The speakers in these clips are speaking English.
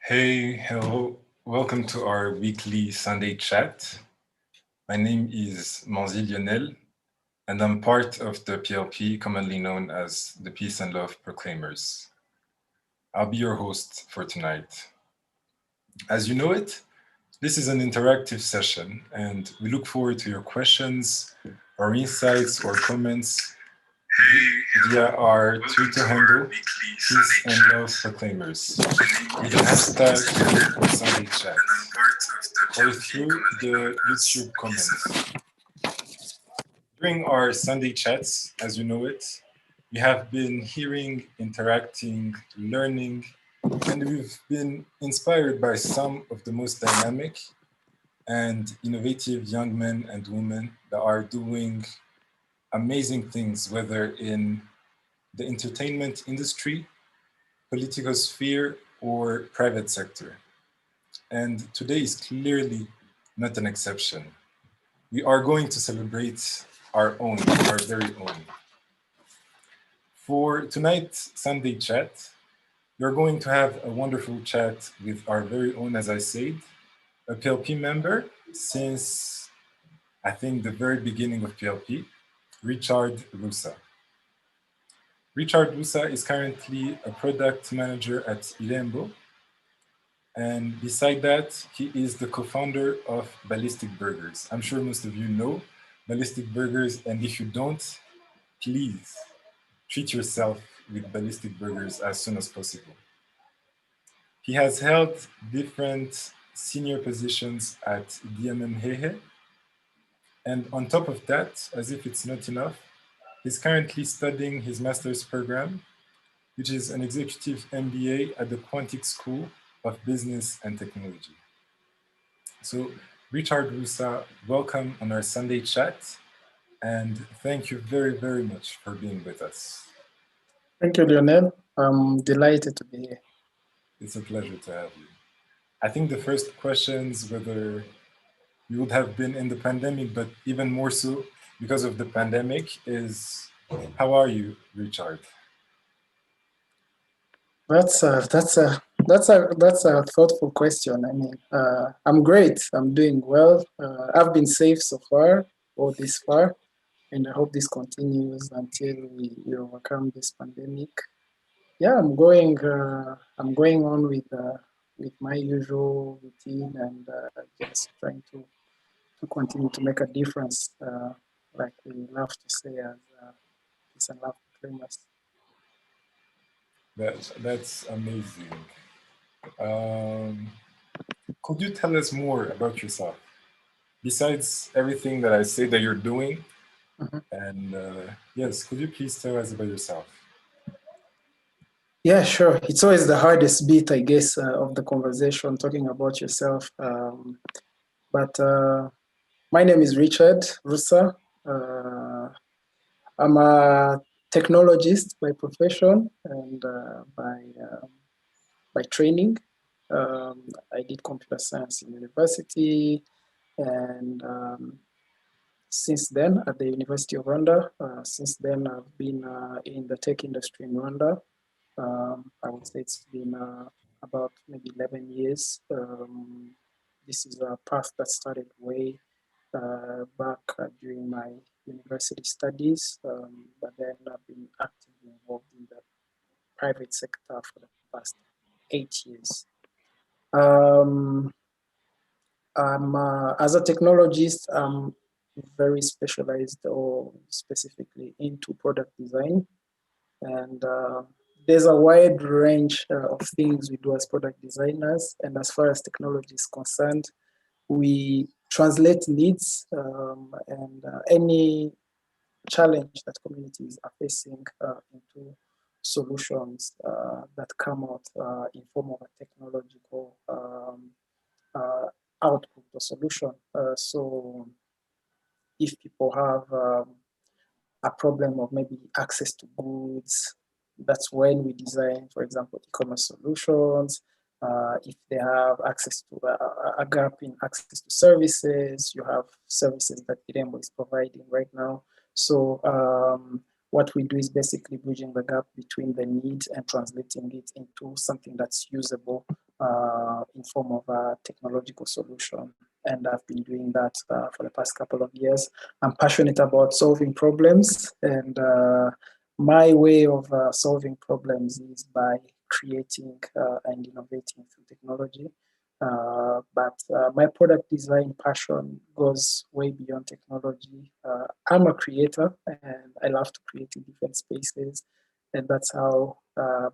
Hey, hello. Welcome to our weekly Sunday chat. My name is Manzi Lionel, and I'm part of the PLP, commonly known as the Peace and Love Proclaimers. I'll be your host for tonight. As you know it, this is an interactive session, and we look forward to your questions, or insights, or comments via our Twitter handle, Peace and Love Proclaimers, with the hashtag Sunday Chat, or through the YouTube comments. During our Sunday chats, as you know it, we have been hearing, interacting, learning, and we've been inspired by some of the most dynamic and innovative young men and women that are doing amazing things, whether in the entertainment industry, political sphere, or private sector. And today is clearly not an exception. We are going to celebrate our own, our very own. For tonight's Sunday chat, we're going to have a wonderful chat with our very own, as I said, a PLP member since I think the very beginning of PLP, Richard Rusa. Richard Rusa is currently a product manager at Ilembo. And beside that, he is the co-founder of Ballistic Burgers. I'm sure most of you know Ballistic Burgers, and if you don't, please treat yourself with Ballistic Burgers as soon as possible. He has held different senior positions at DMM Hehe. And on top of that, as if it's not enough, he's currently studying his master's program, which is an executive MBA at the Quantic School of Business and Technology. So, Richard Rusa, welcome on our Sunday chat, and thank you very, very much for being with us. Thank you, Lionel. I'm delighted to be here. It's a pleasure to have you. I think the first questions, whether you would have been in the pandemic, but even more so because of the pandemic, is how are you, Richard? That's a thoughtful question. I mean, I'm great. I'm doing well. I've been safe so far, or this far, and I hope this continues until we overcome this pandemic. Yeah, I'm going. I'm going on with my usual routine and just trying to continue to make a difference, like we love to say as peace and love proclaimers. That's amazing. Um, could you tell us more about yourself? Besides everything that I say that you're doing, and yes, could you please tell us about yourself? Yeah, sure. It's always the hardest bit, I guess, of the conversation, talking about yourself. But my name is Richard Rusa. I'm a technologist by profession and by training. I did computer science in university, and since then at the University of Rwanda. Since then, I've been in the tech industry in Rwanda. I would say it's been about maybe 11 years. This is a path that started way back during my university studies, but then I've been actively involved in the private sector for the past 8 years. As a technologist, I'm very specialized or specifically into product design. And there's a wide range of things we do as product designers. And as far as technology is concerned, we translate needs and any challenge that communities are facing into solutions that come out in form of a technological output or solution. So if people have a problem of maybe access to goods, that's when we design, for example, e-commerce solutions. If they have access to a gap in access to services, you have services that Irembo is providing right now. So what we do is basically bridging the gap between the need and translating it into something that's usable in form of a technological solution. And I've been doing that for the past couple of years. I'm passionate about solving problems, and my way of solving problems is by creating and innovating through technology. But my product design passion goes way beyond technology. I'm a creator, and I love to create in different spaces, and that's how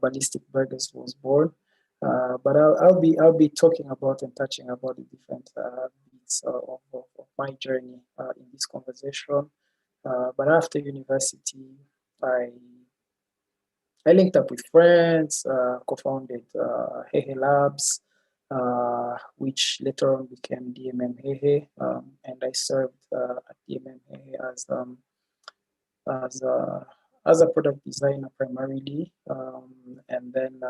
Ballistic Burgers was born. But I'll be talking about and touching about the different bits of my journey in this conversation. But after university, I I linked up with friends, co-founded Hehe Labs, which later on became DMM Hehe, and I served at DMM Hehe as a as a product designer primarily, and then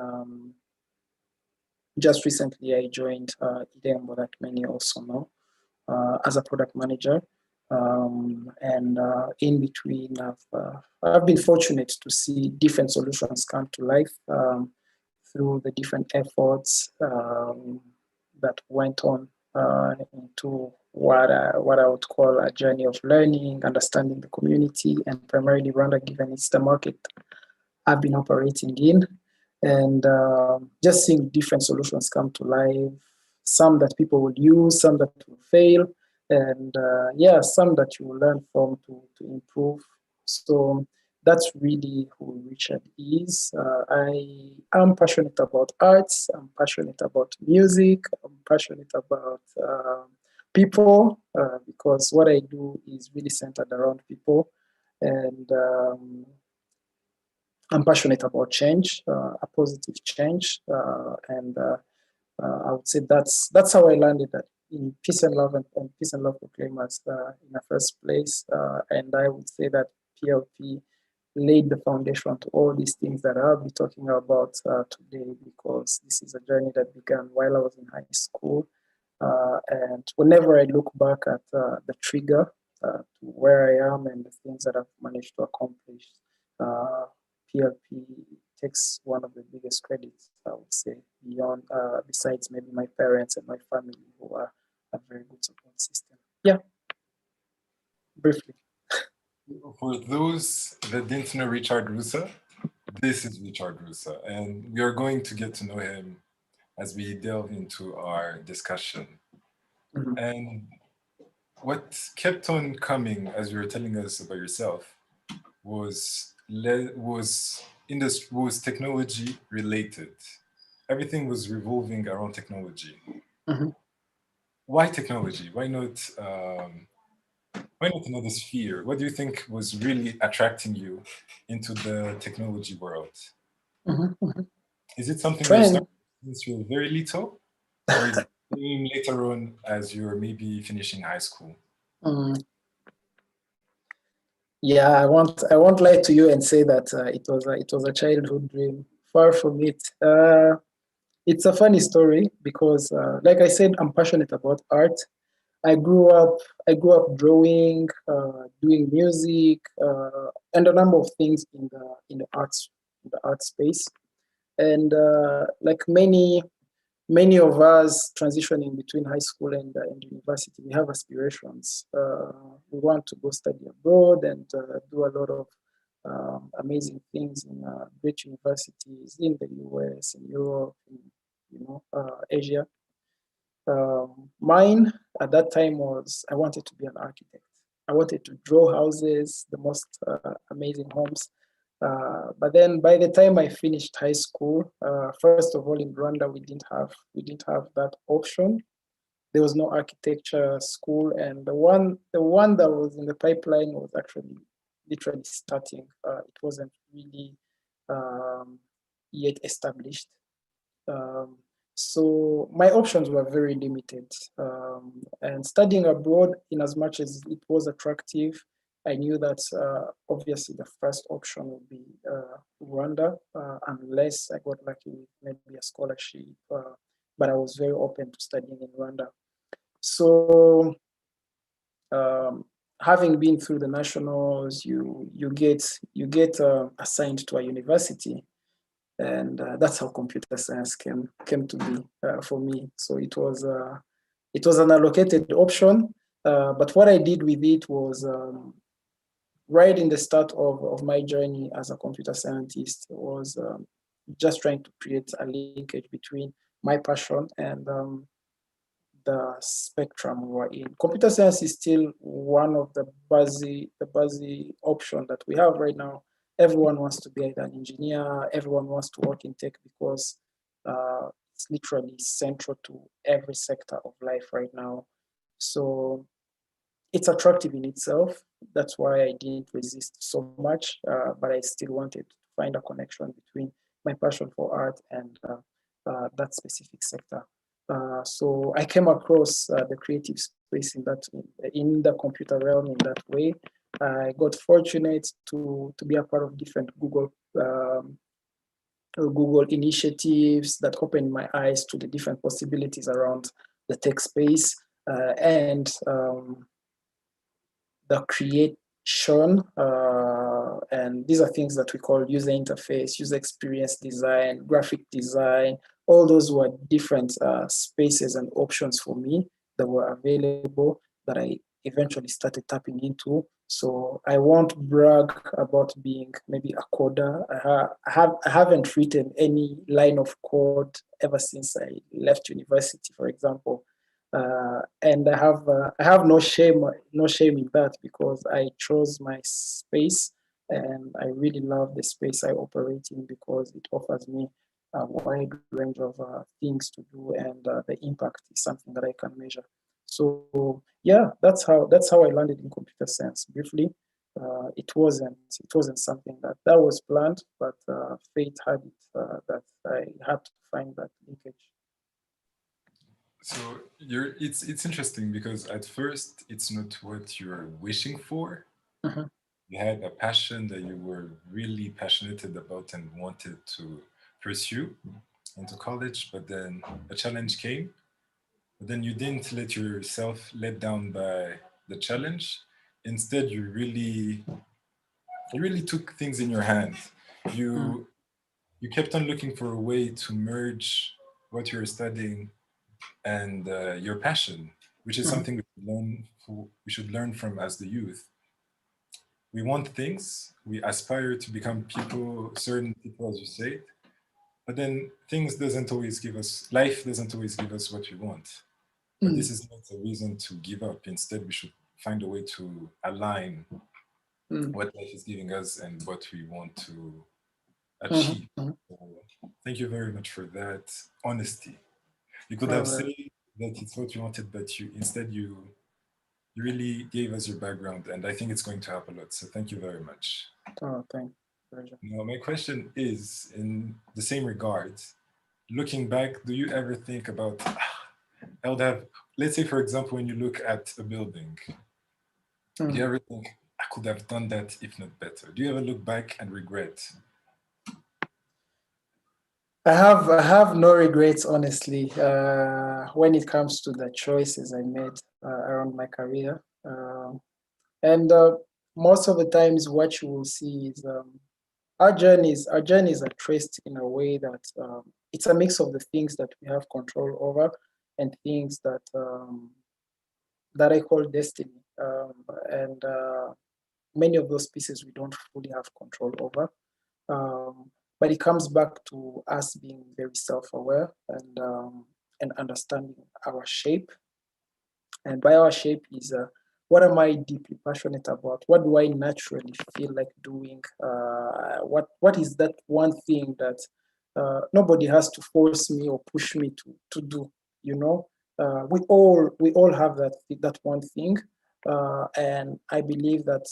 just recently I joined Idembo, that many also know, as a product manager. And in between, I've been fortunate to see different solutions come to life through the different efforts that went on into what I would call a journey of learning, understanding the community, and primarily Rwanda, given it's the market I've been operating in, and just seeing different solutions come to life, some that people will use, some that will fail, and yeah, some that you will learn from to improve. So that's really who Richard is. I am passionate about arts, I'm passionate about music, I'm passionate about people, because what I do is really centered around people. And I'm passionate about change, a positive change, and I would say that's how I landed in peace and love and peace and love proclaimers in the first place. And I would say that PLP laid the foundation to all these things that I'll be talking about today, because this is a journey that began while I was in high school. And whenever I look back at the trigger to where I am and the things that I've managed to accomplish, PLP takes one of the biggest credits, I would say, beyond, besides maybe my parents and my family, who are a very good support system. Yeah, briefly. For those that didn't know Richard Rusa, this is Richard Rusa, and we are going to get to know him as we delve into our discussion. Mhm. And what kept on coming as you were telling us about yourself was technology related. Everything was revolving around technology. Mhm. Why technology? Why not another sphere? What do you think was really attracting you into the technology world? Mhm. Mhm. Is it something you Trying. started since you were very little, or is it came later on as you're maybe finishing high school? Mm, yeah, I won't lie to you and say that it was a childhood dream. Far from it. It's a funny story because, like I said, I'm passionate about art. I grew up I grew up drawing, doing music, and a number of things in the art space. And like many of us transitioning between high school and university, we have aspirations. We want to go study abroad and do a lot of amazing things in great universities in the US, in Europe, in Asia. Mine at that time was I wanted to be an architect. I wanted to draw houses, the most amazing homes. But then by the time I finished high school, first of all in Rwanda we didn't have that option. There was no architecture school, and the one that was in the pipeline was actually literally starting. It wasn't really um, yet established. Um, so my options were very limited. And studying abroad, in as much as it was attractive, I knew that obviously the first option would be Rwanda, unless I got lucky with maybe a scholarship. But I was very open to studying in Rwanda. So um, having been through the nationals, you get assigned to a university, and that's how computer science came to be for me. So it was an allocated option, but what I did with it was right in the start of my journey as a computer scientist was just trying to create a linkage between my passion and the spectrum we were in. Computer science is still one of the buzzy option that we have right now. Everyone wants to be either an engineer, everyone wants to work in tech because it's literally central to every sector of life right now. So it's attractive in itself. That's why I didn't resist so much, but I still wanted to find a connection between my passion for art and that specific sector. So I came across the creative space in the computer realm in that way. I got fortunate to be a part of different Google initiatives that opened my eyes to the different possibilities around the tech space and the creation, and these are things that we call user interface, user experience design, graphic design. All those were different spaces and options for me that were available that I eventually started tapping into. So I won't brag about being maybe a coder. I haven't written any line of code ever since I left university, for example. And I have no shame in that because I chose my space and I really love the space I operate in because it offers me a wide range of things to do, and the impact is something that I can measure. So yeah, that's how I landed in computer science. Briefly, it wasn't something that was planned, but fate had it that I had to find that linkage. So it's interesting because at first it's not what you're wishing for. Mhm. You had a passion that you were really passionate about and wanted to pursue into college, but then a challenge came. But then you didn't let yourself let down by the challenge. Instead, you really took things in your hands. Mm, You kept on looking for a way to merge what you're studying and your passion, which is mhm, something we should learn from as the youth. We want things, we aspire to become people, certain people, as you say, but then life doesn't always give us what we want. But mm, this is not a reason to give up. Instead, we should find a way to align mm, what life is giving us and what we want to mhm, achieve. mhm. So, thank you very much for that honesty. You could Oh, have well, said that it's what you wanted, but you really gave us your background, and I think it's going to help a lot. So thank you very much. oh, thank you. Now, my question is in the same regards. Looking back, do you ever think about, I would have, let's say, for example, when you look at a building, do you Mm. ever think, I could have done that if not better? Do you ever look back and regret? I have no regrets, honestly, when it comes to the choices I made around my career. And most of the times, what you will see is our journeys are traced in a way that it's a mix of the things that we have control over and things that I call destiny. And many of those pieces we don't fully have control over. But it comes back to us being very self-aware and understanding our shape. And by our shape is what am I deeply passionate about? What do I naturally feel like doing? What is that one thing that nobody has to force me or push me to do? You know, we all have that one thing, and I believe that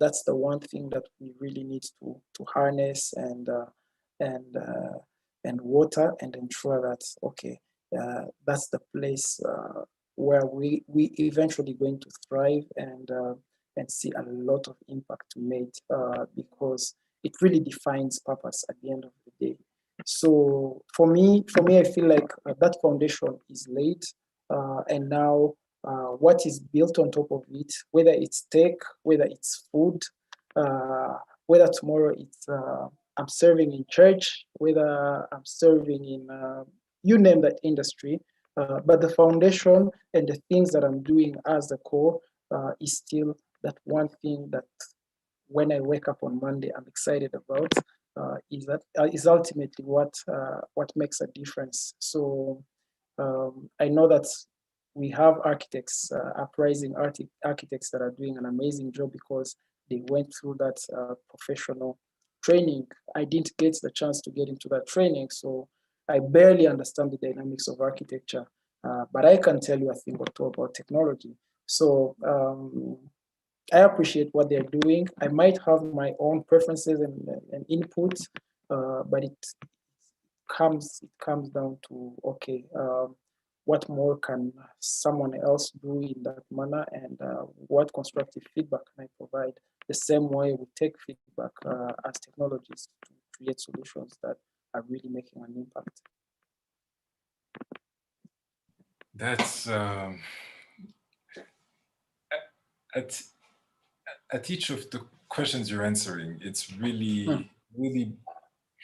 that's the one thing that we really need to harness and and water and ensure that okay, that's the place where we eventually going to thrive and see a lot of impact made because it really defines purpose at the end of the day. So for me, I feel like that foundation is laid, and now what is built on top of it, whether it's tech, whether it's food, uh, whether tomorrow I'm serving in church, whether I'm serving in, you name that industry, but the foundation and the things that I'm doing as the core is still that one thing that when I wake up on Monday, I'm excited about. Is ultimately what makes a difference. So I know that we have architects, uprising architects that are doing an amazing job because they went through that professional training. I didn't get the chance to get into that training, so I barely understand the dynamics of architecture, but I can tell you a thing or two about technology. So I appreciate what they're doing. I might have my own preferences and input, but it comes down to, okay, what more can someone else do in that manner, and what constructive feedback can I provide? The same way we take feedback as technologists to create solutions that are really making an impact. That's at at each of the questions you're answering, it's Mm, really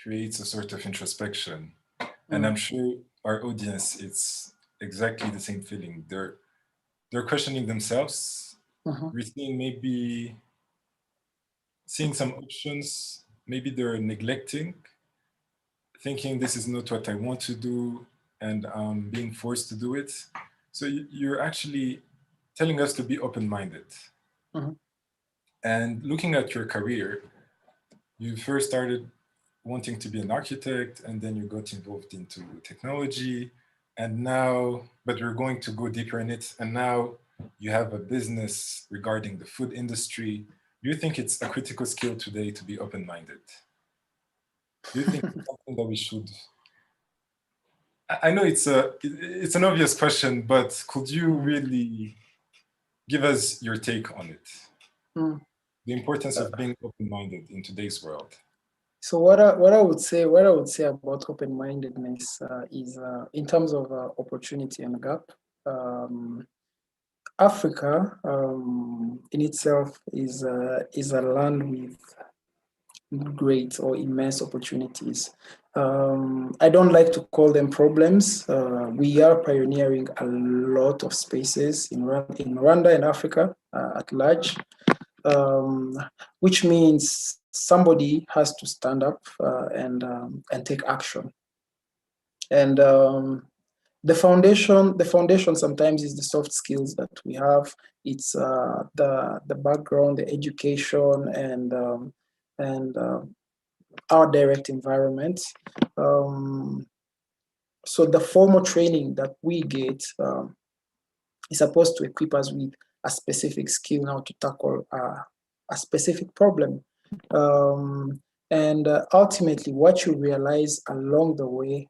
creates a sort of introspection. And mm, I'm sure our audience, it's exactly the same feeling. They're questioning themselves, mhm. seeing some options, maybe they're neglecting, thinking this is not what I want to do, and being forced to do it. So you're actually telling us to be open-minded. Mhm. And looking at your career, you first started wanting to be an architect, and then you got involved into technology, and now, but we're going to go deeper in it, and now you have a business regarding the food industry. Do you think it's a critical skill today to be open-minded? Do you think it's something that we should? I know it's an obvious question, but could you Mm, really give us your take on it? mm. The importance of being open-minded in today's world. So what I would say about open-mindedness is in terms of opportunity and gap. Um, Africa in itself is a land with great or immense opportunities. I don't like to call them problems. We are pioneering a lot of spaces in Rwanda and Africa at large, um, which means somebody has to stand up and take action. And the foundation sometimes is the soft skills that we have. It's the background, the education, and our direct environment. Um, so the formal training that we get is supposed to equip us with a specific skill now to tackle a specific problem. Um, and ultimately, what you realize along the way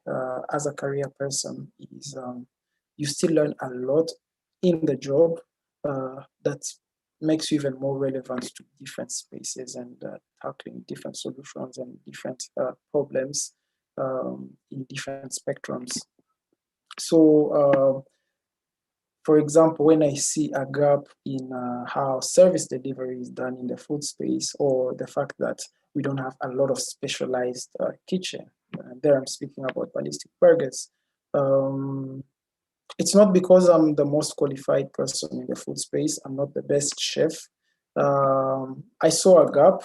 as a career person is you still learn a lot in the job that makes you even more relevant to different spaces and tackling different solutions and different problems in different spectrums. So, for example, when I see a gap in how service delivery is done in the food space, or the fact that we don't have a lot of specialized kitchen, there I'm speaking about Ballistic burgers. Um, it's not because I'm the most qualified person in the food space. I'm not the best chef. I saw a gap.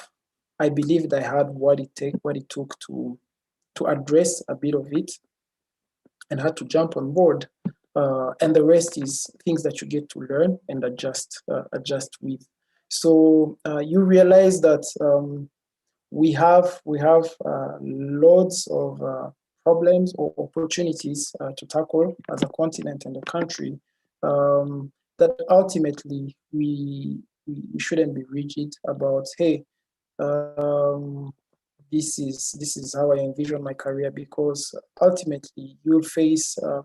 I believed I had what it took to address a bit of it, and had to jump on board. And the rest is things that you get to learn and adjust with. So you realize that we have loads of problems or opportunities to tackle as a continent and a country, that ultimately we shouldn't be rigid about. Hey, um, this is how I envision my career, because ultimately you'll face a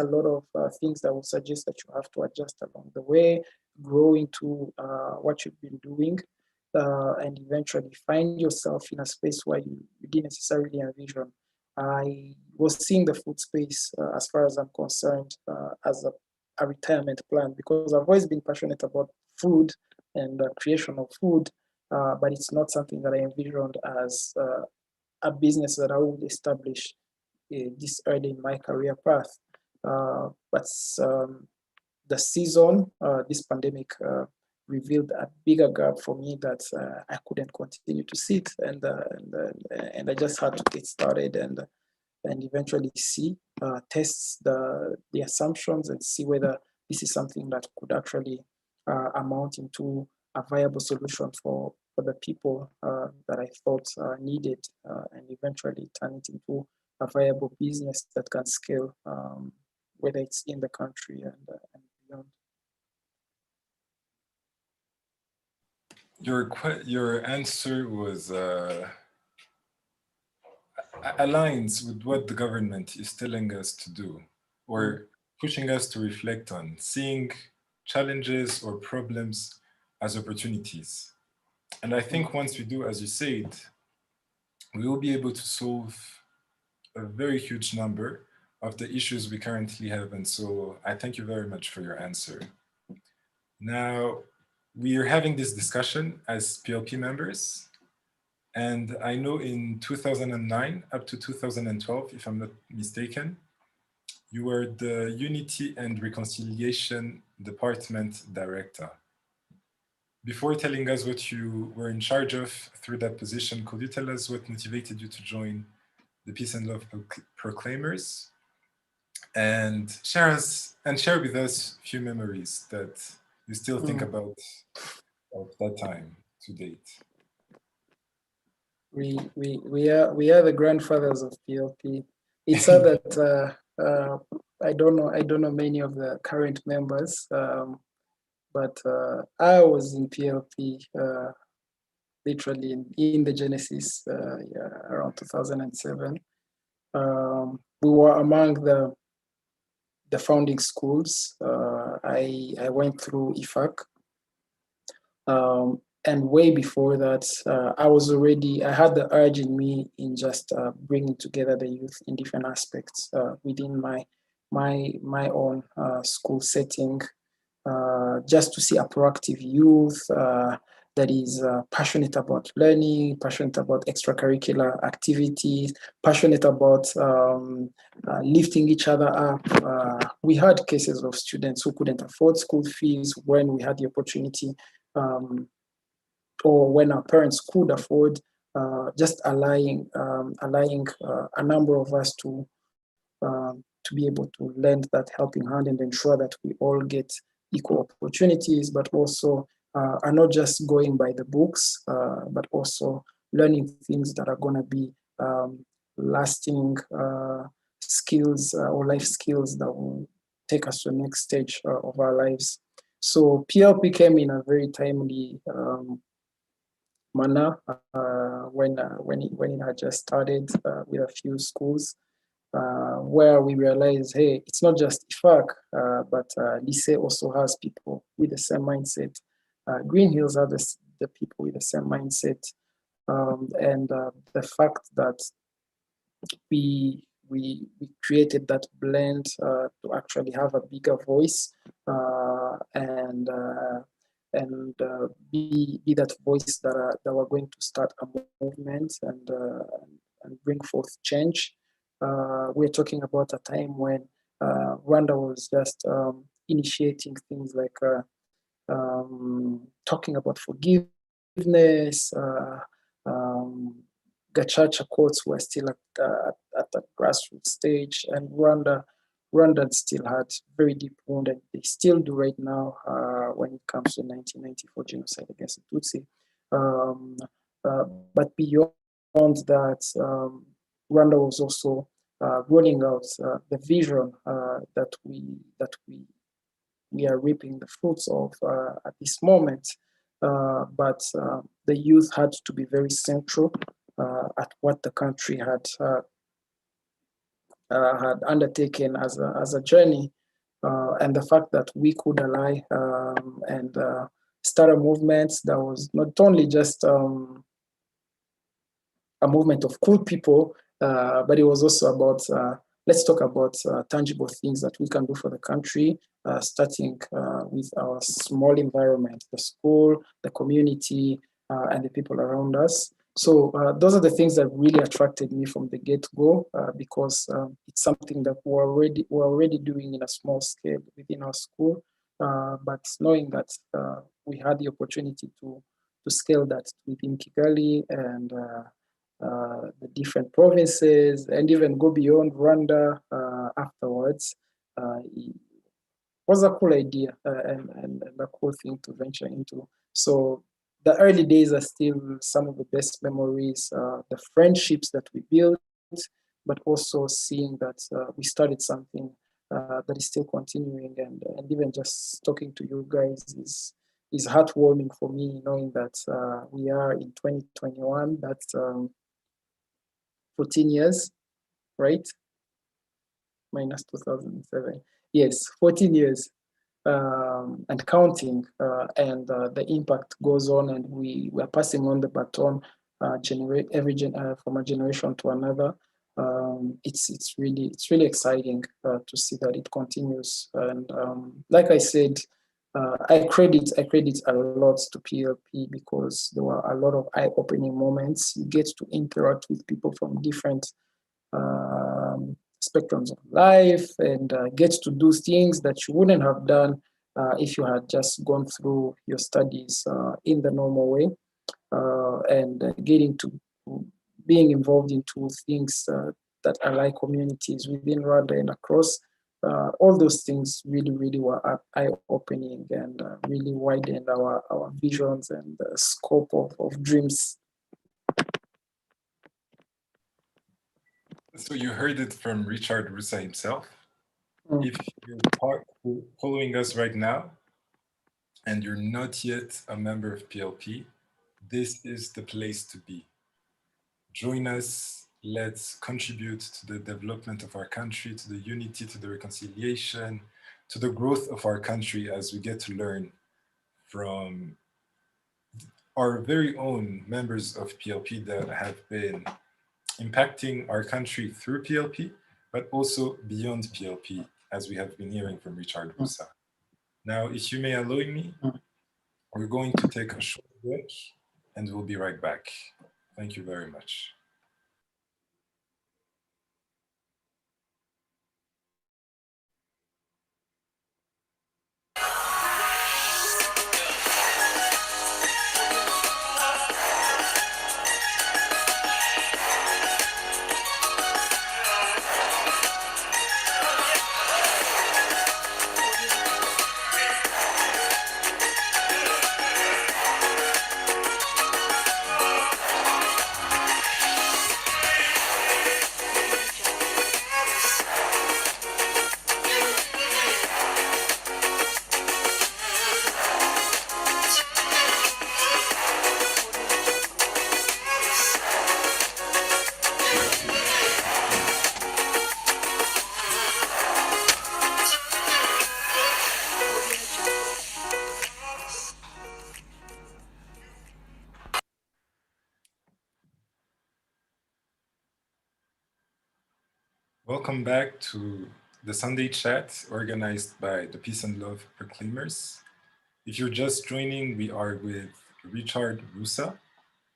lot of things that will suggest that you have to adjust along the way, grow into what you've been doing, and eventually find yourself in a space where you didn't necessarily envision. I was seeing the food space, as far as I'm concerned, as a retirement plan, because I've always been passionate about food and the creation of food, but it's not something that I envisioned as a business that I would establish this early in my career path. But the season, this pandemic revealed a bigger gap for me that I couldn't continue to sit, and I just had to get started and eventually see, test the assumptions and see whether this is something that could actually amount into a viable solution for the people that I thought needed, and eventually turn it into a viable business that can scale, whether it's in the country and beyond. Your answer was aligns with what the government is telling us to do, or pushing us to reflect on, seeing challenges or problems as opportunities. And I think once we do, as you said, we will be able to solve a very huge number of the issues we currently have. And so I thank you very much for your answer. Now, we are having this discussion as PLP members. And I know in 2009 up to 2012, if I'm not mistaken, you were the Unity and Reconciliation Department Director. Before telling us what you were in charge of through that position, could you tell us what motivated you to join the Peace and Love Proclaimers, and share with us a few memories that you still think about of that time to date? We are the grandfathers of PLP. It's sad that I don't know many of the current members, but I was in PLP literally in the genesis around 2007. We were among the founding schools. I went through IFAC. And way before that, I had the urge in me in just bringing together the youth in different aspects within my own school setting, just to see a proactive youth that is passionate about learning, passionate about extracurricular activities, passionate about lifting each other up. We had cases of students who couldn't afford school fees when we had the opportunity, or when our parents could afford, just allowing a number of us to be able to lend that helping hand and ensure that we all get equal opportunities, but also are not just going by the books, but also learning things that are going to be lasting skills or life skills that will take us to the next stage of our lives. So PLP came in a very timely manner when it had just started with a few schools, where we realized, hey, it's not just IFAC, but Lycée also has people with the same mindset. Green Hills are the people with the same mindset. And the fact that we created that blend to actually have a bigger voice and be that voice that we're going to start a movement and bring forth change. We're talking about a time when Rwanda was just initiating things like talking about forgiveness. Gachacha courts were still at the grassroots stage, and Rwanda still had very deep wound, and they still do right now when it comes to 1994 genocide against the Tutsi. But beyond that, Rwanda was also rolling out the vision that we are reaping the fruits of at this moment. But the youth had to be very central at what the country had undertaken as a journey, and the fact that we could ally and start a movement that was not only just a movement of cool people, but it was also about let's talk about tangible things that we can do for the country, starting with our small environment, the school, the community, and the people around us. So those are the things that really attracted me from the get-go, because it's something that we're already doing in a small scale within our school. But knowing that we had the opportunity to scale that within Kigali and the different provinces, and even go beyond Rwanda afterwards, it was a cool idea, and a cool thing to venture into. So the early days are still some of the best memories, the friendships that we built, but also seeing that we started something that is still continuing, and even just talking to you guys is heartwarming for me, knowing that we are in 2021. That's 14 years, right? Minus 2007. Yes, 14 years and counting, and the impact goes on, and we are passing on the baton, from a generation to another. It's really exciting to see that it continues, and like I said, I credit a lot to PLP because there were a lot of eye-opening moments. You get to interact with people from different spectrums of life, and get to do things that you wouldn't have done if you had just gone through your studies in the normal way, and getting to being involved into things that ally communities within Rwanda and across. All those things really were eye-opening, and really widened our visions and the scope of dreams. So you heard it from Richard Rusa himself. Mm. If you're following us right now and you're not yet a member of PLP, this is the place to be. Join us. Let's contribute to the development of our country, to the unity, to the reconciliation, to the growth of our country as we get to learn from our very own members of PLP that have been impacting our country through PLP, but also beyond PLP, as we have been hearing from Richard Rusa. Now, if you may allow me, we're going to take a short break and we'll be right back. Thank you very much. Welcome back to the Sunday chat organized by the Peace and Love Proclaimers. If you're just joining, we are with Richard Rusa,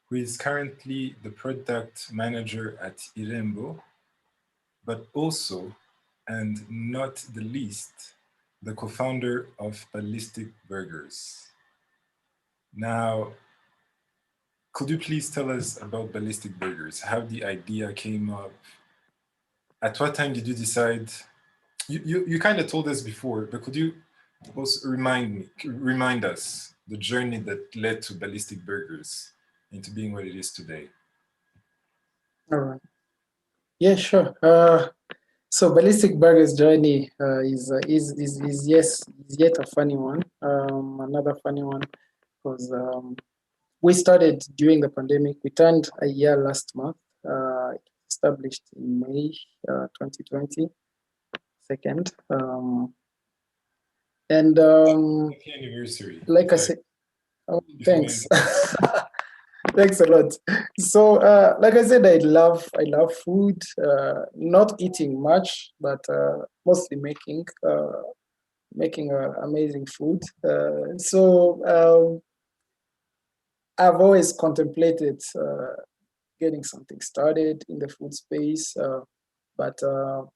who is currently the product manager at Irembo, but also, and not the least, the co-founder of Ballistic Burgers. Now, could you please tell us about Ballistic Burgers, how the idea came up? At what time did you decide? You kind of told us before, but could you also remind us the journey that led to Ballistic Burgers into being what it is today? All right. Yeah, sure. So Ballistic Burgers journey is yet a funny one. Another funny one because we started during the pandemic. We turned a year last month. It was established in May 2020, second. And Happy anniversary. like I said, oh, If you thanks. Thanks a lot. So, like I said, I love food. Not eating much, but mostly making amazing food. So I've always contemplated getting something started in the food space, but the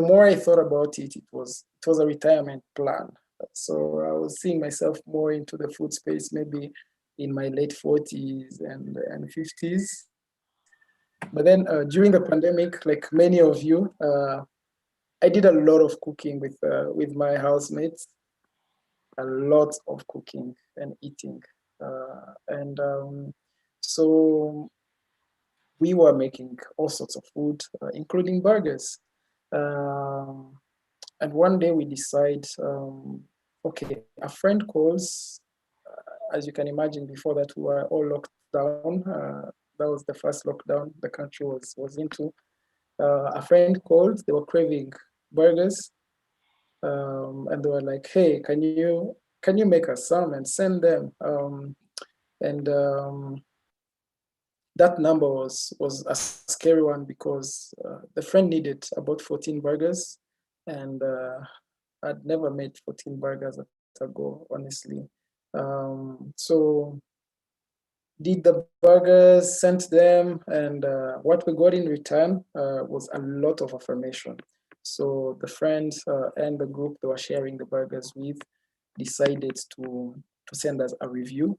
more I thought about it, it was a retirement plan. So I was seeing myself more into the food space, maybe in my late 40s and 50s. But then during the pandemic, like many of you, I did a lot of cooking with my housemates, a lot of cooking and eating, and so we were making all sorts of food, including burgers. Um, and one day we decide, okay, a friend calls. As you can imagine, before that we were all locked down. That was the first lockdown the country was into. A friend called. They were craving burgers, and they were like, "Hey, can you make us some and send them?" And that number was a scary one because the friend needed about 14 burgers, and I'd never made 14 burgers at a go, honestly. So did the burgers, sent them, and what we got in return was a lot of affirmation. So the friends and the group they were sharing the burgers with decided to send us a review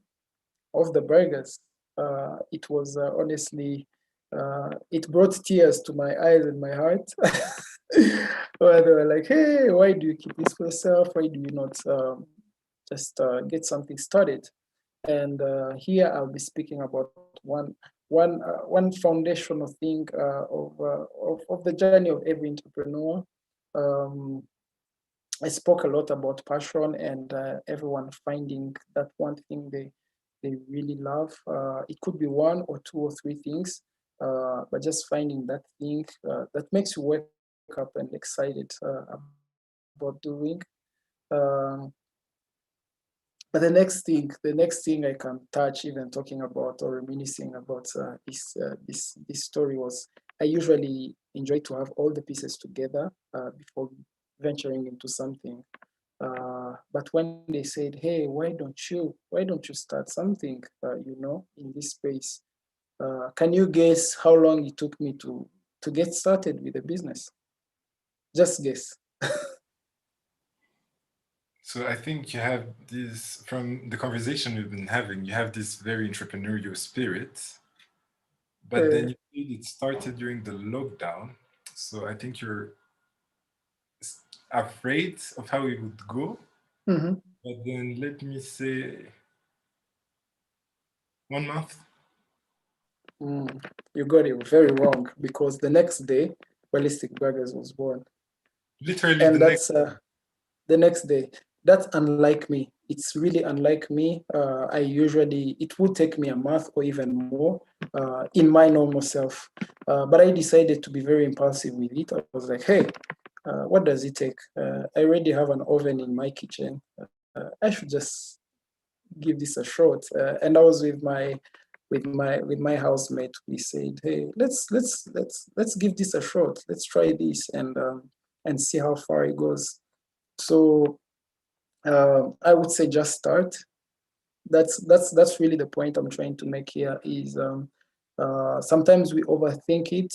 of the burgers. It was honestly, it brought tears to my eyes and my heart. Where they were like, "Hey, why do you keep this for yourself? Why do you not just get something started?" And here I'll be speaking about one foundational thing of the journey of every entrepreneur. Um, I spoke a lot about passion and everyone finding that one thing they really love. It could be one or two or three things, but just finding that thing that makes you wake up and excited about doing. Um, but the next thing I can touch, even talking about or reminiscing about this story was I usually enjoy to have all the pieces together before venturing into something. But when they said, "Hey, why don't you start something, in this space?" Can you guess how long it took me to get started with the business? Just guess. So I think you have this, from the conversation we've been having, you have this very entrepreneurial spirit, but then Uh, you said it started during the lockdown. So I think you're afraid of how it would go. mhm. But then let me say 1 month. Mm, you got it very wrong because the next day, Ballistic Burgers was born, Literally the and next. that's the next day. That's unlike me. It's really unlike me. I usually it would take me a month or even more in my normal self, but I decided to be very impulsive with it. I was like, "Hey, what does it take? I already have an oven in my kitchen. I should just give this a shot." And I was with my housemate. We said, "Hey, let's give this a shot. Let's try this and see how far it goes." So I would say just start. That's really the point I'm trying to make here. Is sometimes we overthink it.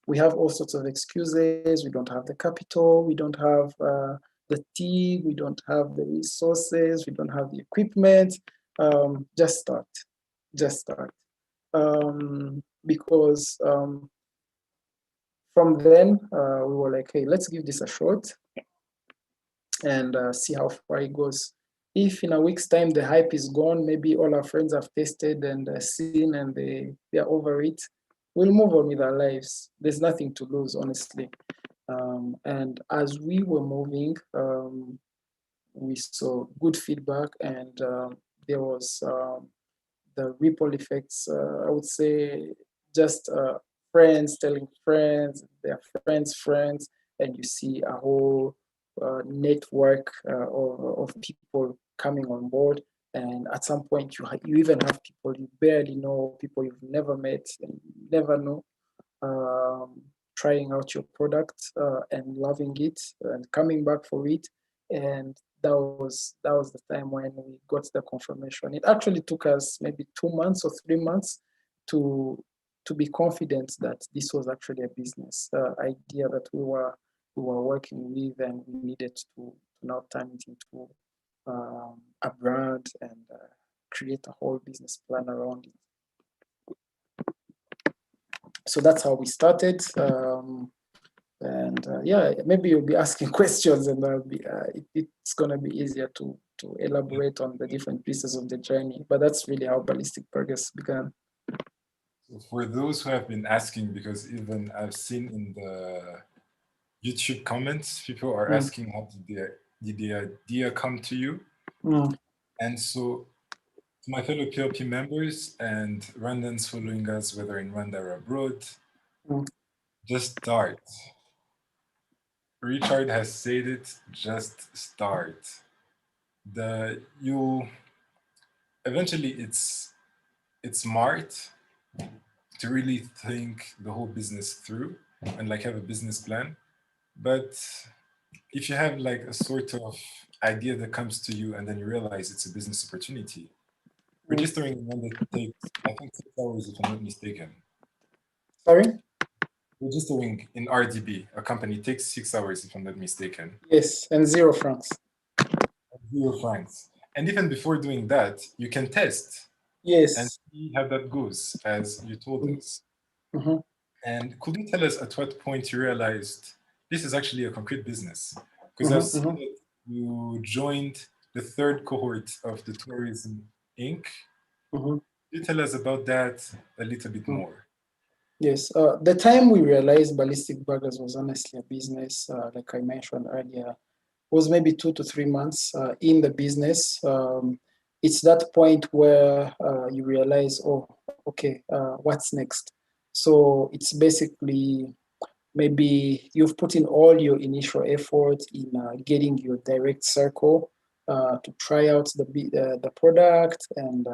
We have all sorts of excuses. We don't have the capital. We don't have the team. We don't have the resources. We don't have the equipment. Just start. Just start. Because from then we were like, "Hey, let's give this a shot and see how far it goes." If in a week's time the hype is gone, maybe all our friends have tasted and seen and they're over it, we'll move on with our lives. There's nothing to lose, honestly. And as we were moving, we saw good feedback, and there was the ripple effects. I would say just friends telling friends, their friends' friends, and you see a whole network of people coming on board. And at some point, you even have people you barely know, people you've never met and never know, um, trying out your product and loving it and coming back for it. And that was the time when we got the confirmation. It actually took us maybe 2 months or 3 months to be confident that this was actually a business idea that we were working with, and we needed to now turn it into a brand and create a whole business plan around it. So that's how we started. And yeah, maybe you'll be asking questions, and it's gonna be easier to elaborate on the different pieces of the journey. But that's really how Ballistic Burgers began. So for those who have been asking, because even I've seen in the YouTube comments, people are asking how did the idea come to you? And so to my fellow PLP members and Rwandans following us, whether in Rwanda or abroad, just start. Richard has said it, just start. Eventually it's smart to really think the whole business through and like have a business plan. But if you have like a sort of idea that comes to you and then you realize it's a business opportunity, registering in Rwanda takes, I think, 6 hours if I'm not mistaken. Sorry? Registering in RDB, a company, takes 6 hours if I'm not mistaken. Yes, and 0 francs. 0 francs. And even before doing that, you can test. Yes. And see how that goes, as you told us. And could you tell us at what point you realized this is actually a concrete business? Because I've seen that you joined the 3rd cohort of the Tourism Inc. Could you tell us about that a little bit more? Yes, the time we realized Ballistic Burgers was honestly a business, like I mentioned earlier, was maybe 2 to 3 months in the business. It's that point where you realize, oh, okay, what's next? So it's basically maybe you've put in all your initial effort in getting your direct circle to try out the product, and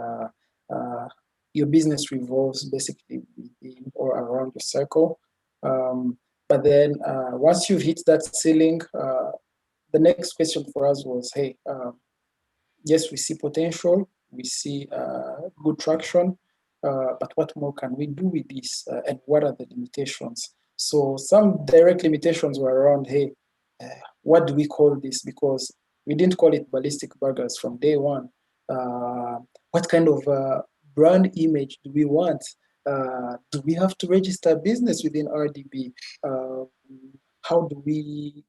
your business revolves basically within or around your circle. But then once you've hit that ceiling, the next question for us was, hey, yes, we see potential, we see good traction, but what more can we do with this, and what are the limitations? So some direct limitations were around, hey, what do we call this? Because we didn't call it Ballistic Burgers from day one. What kind of brand image do we want? Do we have to register business within RDB? How do we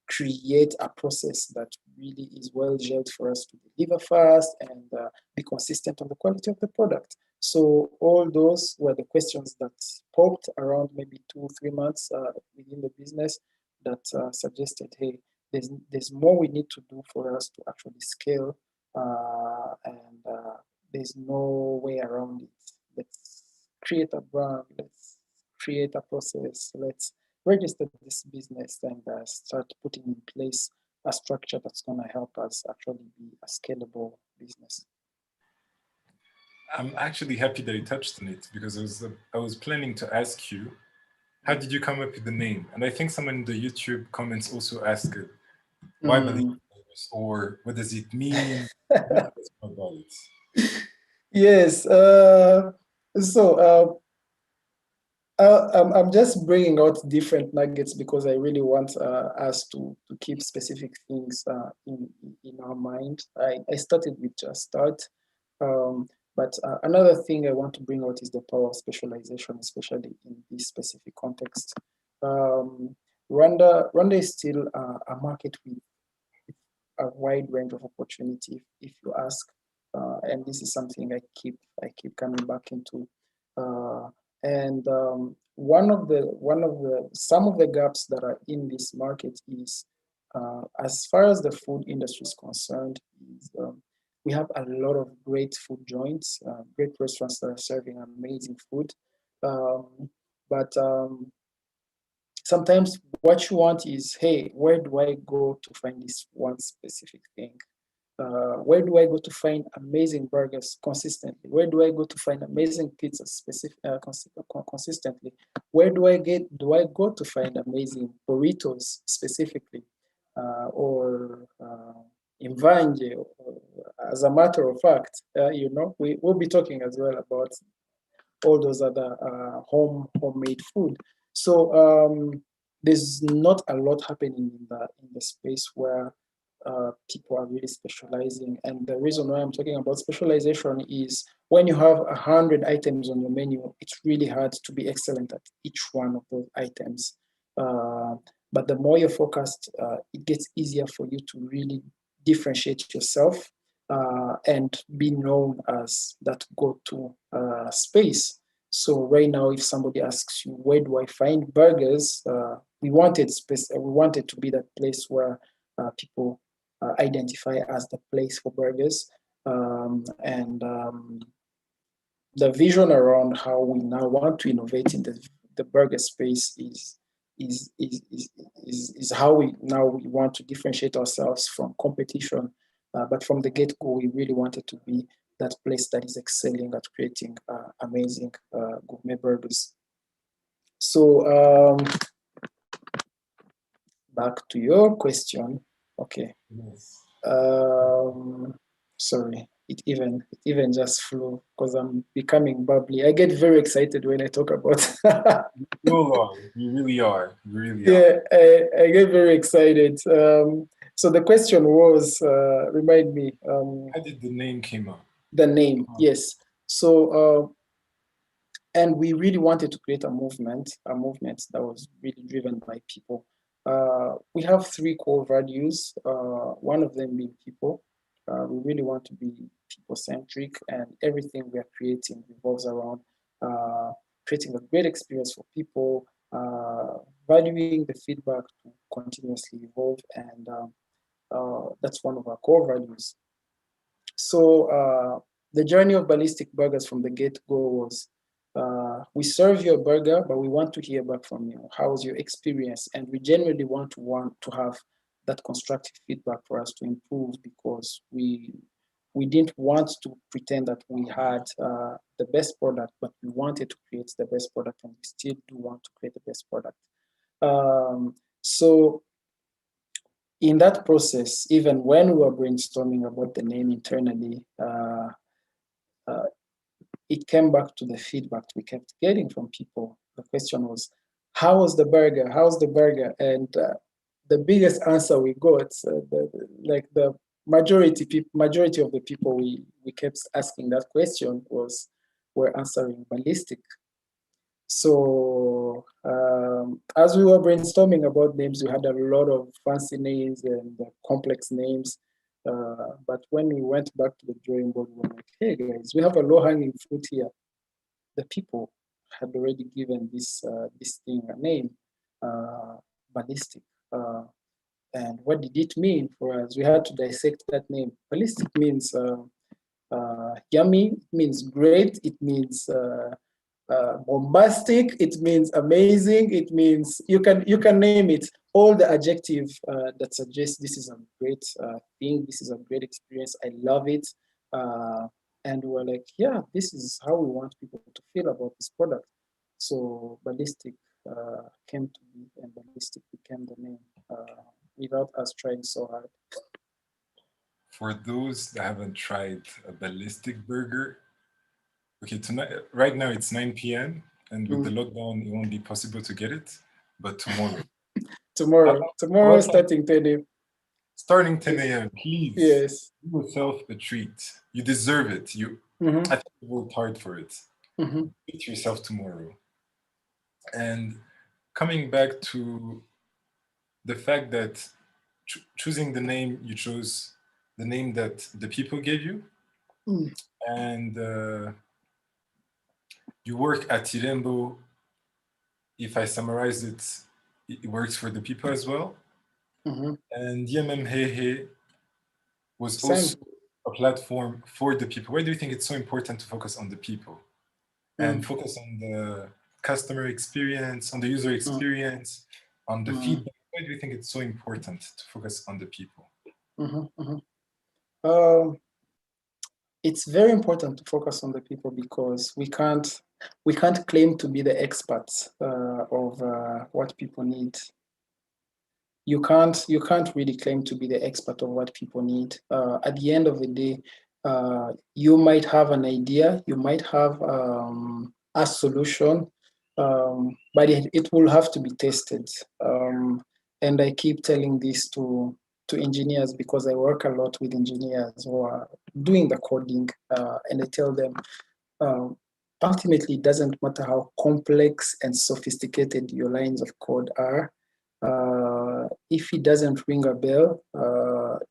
create a process that really is well gelled for us to deliver fast and be consistent on the quality of the product? So all those were the questions that popped around maybe 2-3 months within the business that suggested, hey, there's more we need to do for us to actually scale, and there's no way around it. Let's create a brand, let's create a process, let's register this business, and start putting in place a structure that's going to help us actually be a scalable business. I'm actually happy that you touched on it, because I was planning to ask you, how did you come up with the name? And I think someone in the YouTube comments also asked, why Ballistic Burgers, or what does it mean? About it. Yes. I'm just bringing out different nuggets because I really want us to keep specific things in our mind. I started with just start, but another thing I want to bring out is the power of specialization, especially in this specific context. Rwanda is still a market with a wide range of opportunity, if you ask, and this is something I keep coming back into. And some of the gaps that are in this market is, as far as the food industry is concerned, is we have a lot of great food joints, great restaurants that are serving amazing food, but sometimes what you want is, hey, where do I go to find this one specific thing? Where do I go to find amazing burgers consistently? Where do I go to find amazing pizzas consistently? Where do I go to find amazing burritos specifically? Or Imvanje. As a matter of fact, we will be talking as well about all those other homemade food. So there's not a lot happening in the space where people are really specializing. And the reason why I'm talking about specialization is when you have 100 items on your menu, it's really hard to be excellent at each one of those items. But the more you're focused, it gets easier for you to really differentiate yourself and be known as that go-to space. So right now, if somebody asks you, where do I find burgers? We wanted to be that place where people identify as the place for burgers. And the vision around how we now want to innovate in the burger space is how we want to differentiate ourselves from competition. But from the get-go, we really wanted to be that place that is excelling at creating amazing gourmet burgers. So back to your question. Okay. Yes. Sorry, it even just flew because I'm becoming bubbly. I get very excited when I talk about. You are. You really are. You really are. Yeah, I get very excited. So the question was, remind me. How did the name came up? The name, yes. So, and we really wanted to create a movement that was really driven by people. We have three core values. One of them being people. We really want to be people-centric, and everything we are creating revolves around creating a great experience for people, valuing the feedback to continuously evolve, and that's one of our core values. So the journey of Ballistic Burgers from the get-go was we serve you a burger, but we want to hear back from you. How was your experience? And we genuinely want to have that constructive feedback for us to improve, because we didn't want to pretend that we had the best product, but we wanted to create the best product, and we still do want to create the best product. So in that process, even when we were brainstorming about the name internally, it came back to the feedback we kept getting from people. The question was, how was the burger? How's the burger? And the biggest answer we got, the majority of the people we kept asking that question were answering Ballistic. So as we were brainstorming about names, we had a lot of fancy names and complex names. But when we went back to the drawing board, we were like, hey guys, we have a low-hanging fruit here. The people had already given this thing a name, Ballistic. And what did it mean for us? We had to dissect that name. Ballistic means yummy, it means great, it means bombastic, it means amazing, it means you can name it, all the adjective that suggests this is a great thing, this is a great experience, I love it. And we're like, yeah, this is how we want people to feel about this product. So Ballistic came to be, and Ballistic became the name without us trying so hard. For those that haven't tried a Ballistic burger, okay, tonight, right now it's 9 p.m. and with the lockdown, it won't be possible to get it. But tomorrow, tomorrow starting 10 a.m. Starting 10 a.m. Please, yes, give yourself a treat. You deserve it. I think you worked hard for it. Treat yourself tomorrow. And coming back to the fact that choosing the name, you chose the name that the people gave you, and you work at Tirembo. If I summarize it, it works for the people as well. And Yemem Hehe was also a platform for the people. Why do you think it's so important to focus on the people and focus on the customer experience, on the user experience, on the feedback? Why do you think it's so important to focus on the people? It's very important to focus on the people because we can't claim to be the experts of what people need. you can't really claim to be the expert of what people need. At the end of the day, you might have an idea, you might have a solution, but it will have to be tested. And I keep telling this to engineers because I work a lot with engineers who are doing the coding, and I tell them, um, ultimately, it doesn't matter how complex and sophisticated your lines of code are. If it doesn't ring a bell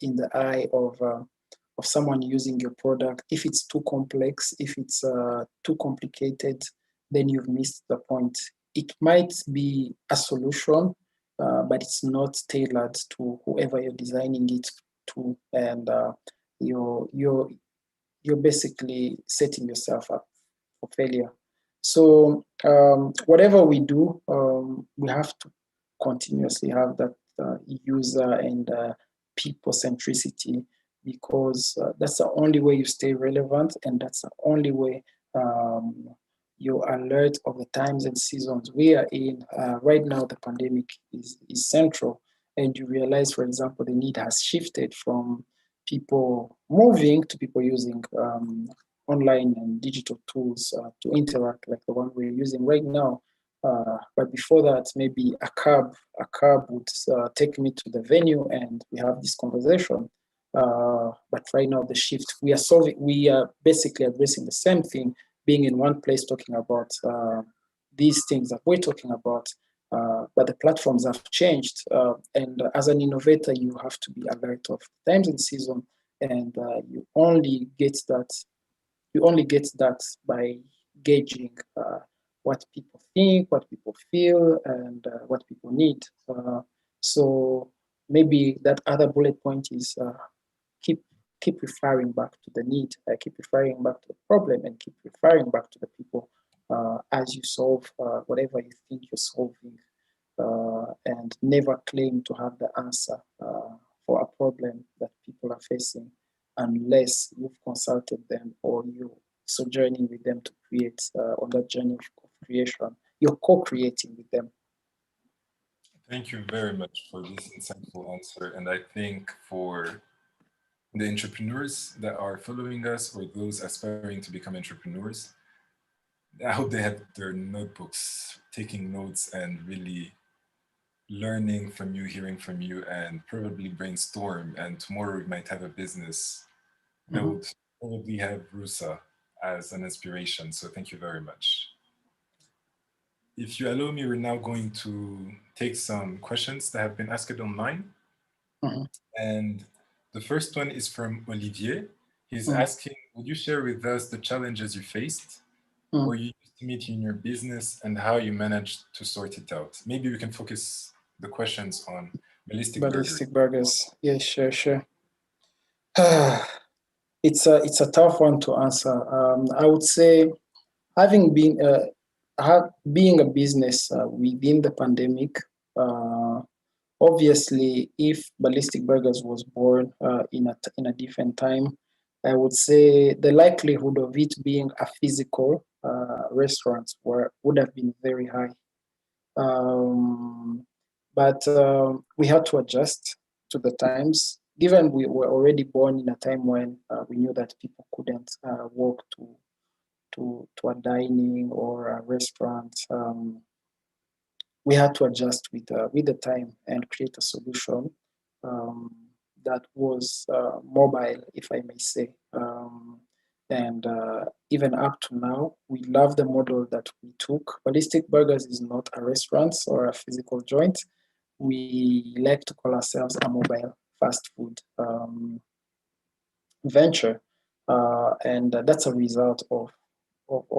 in the eye of someone using your product, if it's too complex, if it's too complicated, then you've missed the point. It might be a solution, but it's not tailored to whoever you're designing it to, and you're you're you're basically setting yourself up for failure. So whatever we do, we have to continuously have that user and people centricity, because that's the only way you stay relevant, and that's the only way um, you're alert of the times and seasons we are in. Right now, the pandemic is central, and you realize, for example, the need has shifted from people moving to people using online and digital tools to interact, like the one we're using right now. But before that, maybe a cab would take me to the venue and we have this conversation. But right now, the shift we are basically addressing the same thing, being in one place talking about these things that we're talking about. But the platforms have changed, and as an innovator, you have to be alert of times and season, and you only get that by gauging what people think, what people feel, and what people need. So maybe that other bullet point is keep keep referring back to the need, keep referring back to the problem, and keep referring back to the people as you solve whatever you think you're solving, and never claim to have the answer for a problem that people are facing unless you've consulted them or you're sojourning with them to create on that journey of creation. You're co-creating with them. Thank you very much for this insightful answer. And I think for the entrepreneurs that are following us or those aspiring to become entrepreneurs, I hope they have their notebooks, taking notes and really learning from you, hearing from you, and probably brainstorm. And tomorrow we might have a business that Mhm. would probably have Rusa as an inspiration. So thank you very much. If you allow me, we're now going to take some questions that have been asked online. Mhm. And the first one is from Olivier. He's Mhm. asking, would you share with us the challenges you faced or Mhm. you used to meet in your business and how you managed to sort it out? Maybe we can focus the questions on Ballistic Burger. Ballistic burgers. Yeah, sure, sure. It's a tough one to answer. I would say having been being a business within the pandemic, uh, obviously, if Ballistic Burgers was born in a different time, I would say the likelihood of it being a physical restaurant would have been very high. Um, but we had to adjust to the times, given we were already born in a time when we knew that people couldn't walk to a dining or a restaurant. We had to adjust with the time and create a solution um, that was mobile, if I may say. And even up to now, we love the model that we took. Ballistic Burgers is not a restaurant or a physical joint. We like to call ourselves a mobile fast food venture, and that's a result of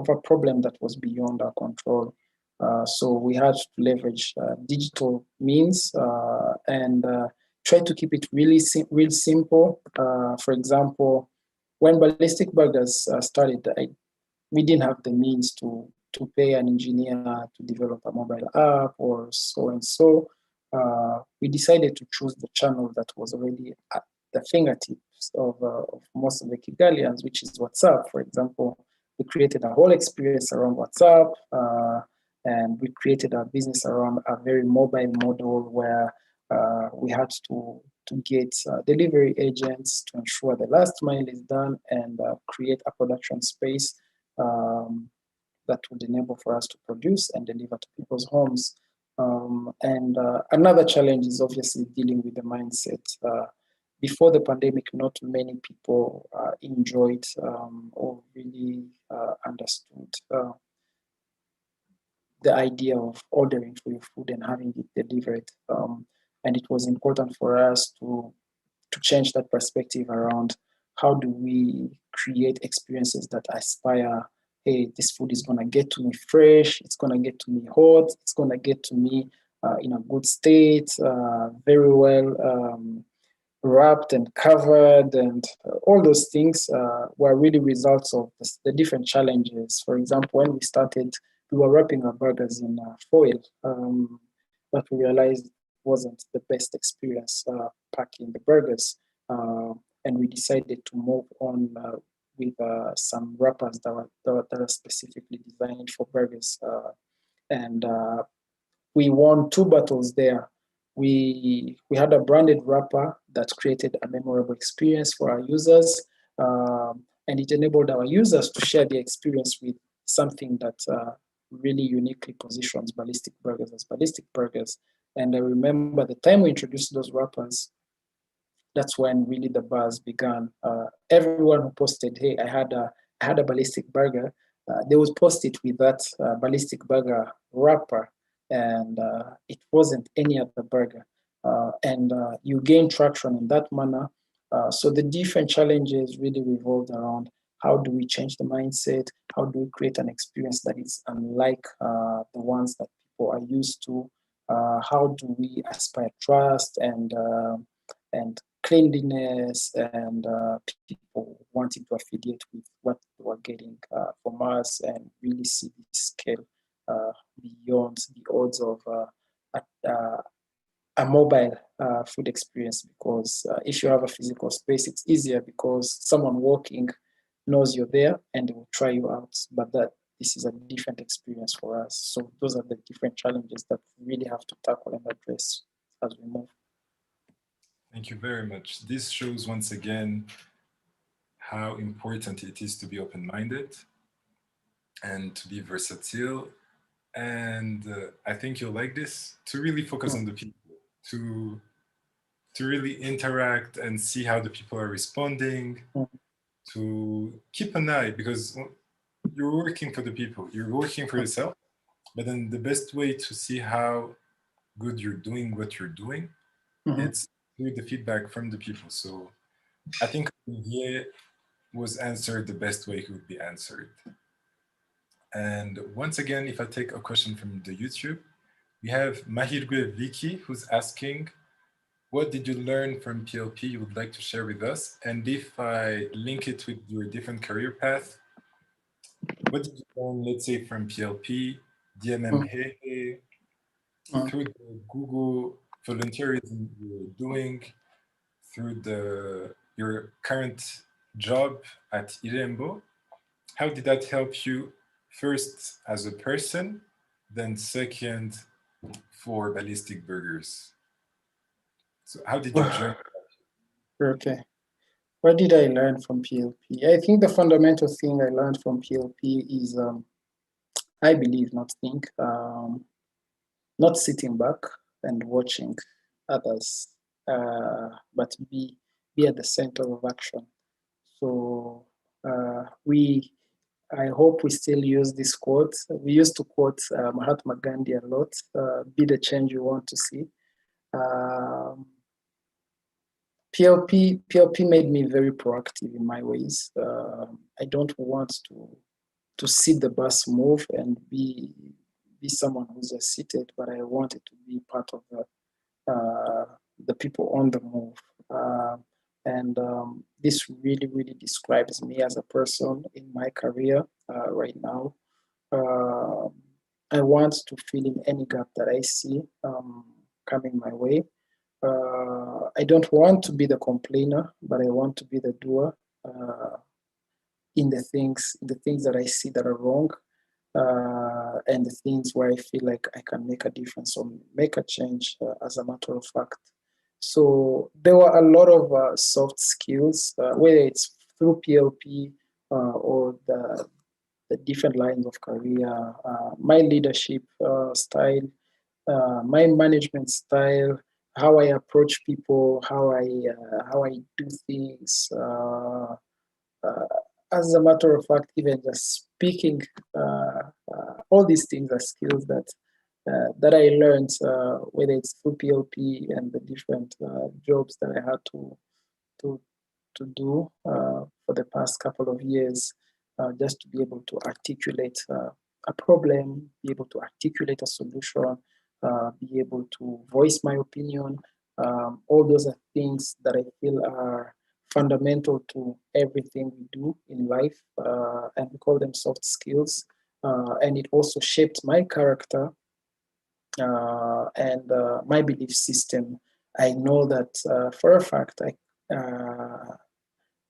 a problem that was beyond our control. So we had to leverage digital means and try to keep it real simple. For example, when Ballistic Burgers started, we didn't have the means to pay an engineer to develop a mobile app or so and so. We decided to choose the channel that was already at the fingertips of most of the Kigalians, which is WhatsApp. For example, we created a whole experience around WhatsApp, and we created our business around a very mobile model where we had to get delivery agents to ensure the last mile is done and create a production space that would enable for us to produce and deliver to people's homes. And another challenge is obviously dealing with the mindset. Before the pandemic, not many people enjoyed or really understood the idea of ordering for your food and having it delivered. And it was important for us to change that perspective around how do we create experiences that aspire, hey, this food is going to get to me fresh, it's going to get to me hot, it's going to get to me in a good state, very well wrapped and covered, and all those things were really results of the different challenges. For example, when we started, we were wrapping our burgers in foil, but we realized it wasn't the best experience packing the burgers. And we decided to move on with some wrappers that are specifically designed for burgers. And we won 2 battles there. We had a branded wrapper that created a memorable experience for our users, and it enabled our users to share the experience with something that really uniquely positions Ballistic Burgers as Ballistic Burgers. And I remember the time we introduced those wrappers, that's when really the buzz began. Everyone who posted, "Hey, I had a Ballistic burger," they would post it with that Ballistic burger wrapper, and it wasn't any other burger. And you gain traction in that manner. So the different challenges really revolved around how do we change the mindset? How do we create an experience that is unlike the ones that people are used to? How do we aspire trust and cleanliness and people wanting to affiliate with what they were getting from us and really see the scale beyond the odds of a mobile food experience, because if you have a physical space, it's easier because someone walking knows you're there and they will try you out. But that this is a different experience for us. So those are the different challenges that we really have to tackle and address as we move. Thank you very much. This shows once again how important it is to be open-minded and to be versatile. And I think you'll like this, to really focus on the people, to really interact and see how the people are responding, to keep an eye, because you're working for the people, you're working for yourself, but then the best way to see how good you're doing what you're doing, it's through the feedback from the people. So I think Olivier was answered the best way he would be answered. And once again, if I take a question from the YouTube, we have Mahirgue Vicky who's asking, what did you learn from PLP you would like to share with us? And if I link it with your different career path, what did you learn, let's say, from PLP, DMM, through the Google volunteerism you're doing, through your current job at Irembo? How did that help you, first as a person, then second for Ballistic Burgers? So how did you journey? Okay. What did I learn from PLP? I think the fundamental thing I learned from PLP is, I believe, not sitting back and watching others, but be at the center of action. So I hope we still use this quote. We used to quote Mahatma Gandhi a lot, be the change you want to see. PLP made me very proactive in my ways. I don't want to see the bus move and be someone who's just seated, but I wanted to be part of the people on the move. And this really, really describes me as a person in my career right now. I want to fill in any gap that I see coming my way. I don't want to be the complainer, but I want to be the doer in the things that I see that are wrong. and the things where I feel like I can make a difference or make a change as a matter of fact. So there were a lot of soft skills, whether it's through PLP or the different lines of career, my leadership style, my management style, how I approach people, how I do things. Uh, as a matter of fact, even just speaking, all these things are skills that I learned, whether it's through PLP and the different jobs that I had to to do for the past couple of years, just to be able to articulate a problem, be able to articulate a solution, be able to voice my opinion. All those are things that I feel are fundamental to everything we do in life, and we call them soft skills. And it also shaped my character and my belief system. I know that for a fact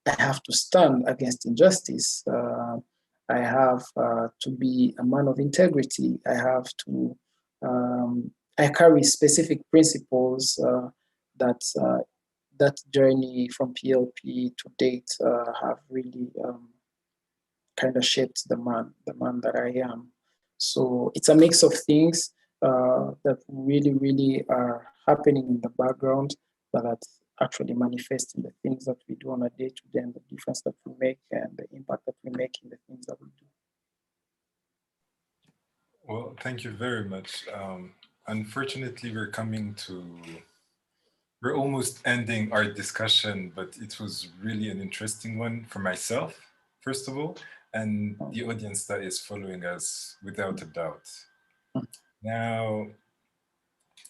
I have to stand against injustice. I have to be a man of integrity. I carry specific principles that journey from PLP to date have really kind of shaped the man that I am. So it's a mix of things that really, really are happening in the background, but that actually manifest in the things that we do on a day to day and the difference that we make and the impact that we make in the things that we do. Well, thank you very much. Unfortunately, we're almost ending our discussion, but it was really an interesting one for myself, first of all, and the audience that is following us without a doubt. Now,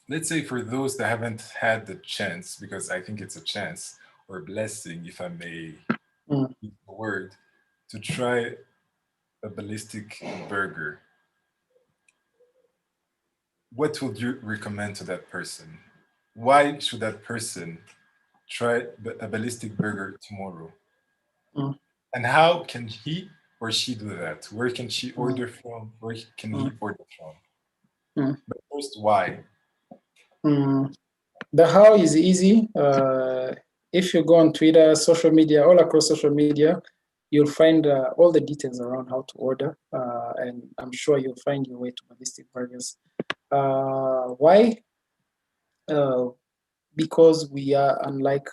let's say for those that haven't had the chance, because I think it's a chance or blessing, if I may Mm, use the word, to try a ballistic burger, what would you recommend to that person? Why should that person try a ballistic burger tomorrow? mm, And how can he or she do that? Where can she mm, order from? Where can he mm, order from? mm, But first, why? mm. The how is easy. If you go on Twitter, social media, all across social media, you'll find all the details around how to order, and I'm sure you'll find your way to Ballistic Burgers. Why? Uh, because we are unlike